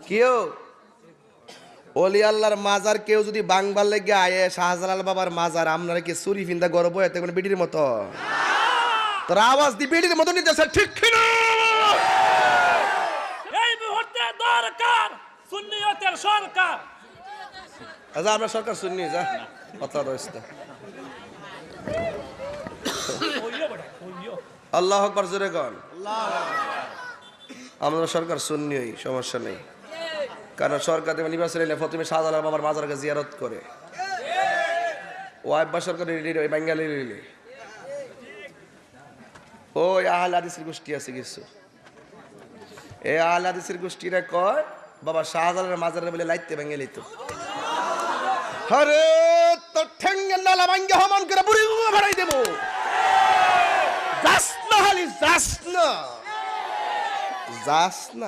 কেউ ওলি আল্লাহর মাজার কেউ যদি বাংবার লেগে আয়ে শাহজালাল বাবার মাজার আপনারা কি চুরি ফিন্দা গর্ব এতে কোনো বিটির মতো তোর আওয়াজ দি বিটির মতো নিতেছে ঠিক কিনা এই মুহূর্তে দরকার সুন্নিয়তের সরকার। আচ্ছা আমরা সরকার শুননি যা কথা রয়েছে আল্লাহ আকবার জোরে কন আমরা সরকার শুননি ওই সমস্যা নেই কারণ সরকার নির্বাচন এলে প্রথমে শাহজালাল বাবার মাজারকে জিয়ারত করে ও আব্বা সরকার ওই বাঙ্গালি রিলি ওই আহলে হাদিসের গোষ্ঠী আছে কিছু এই আহলে হাদিসের গোষ্ঠীরা কয় বাবা শাহজালালের মাজারে বলে লাইতে বাঙ্গালি তো আরে তোর ঠেঙ্গের নালা ভাঙ্গা হমান করে বুড়ি ভাড়াই দেবো যাস না হালি যাস না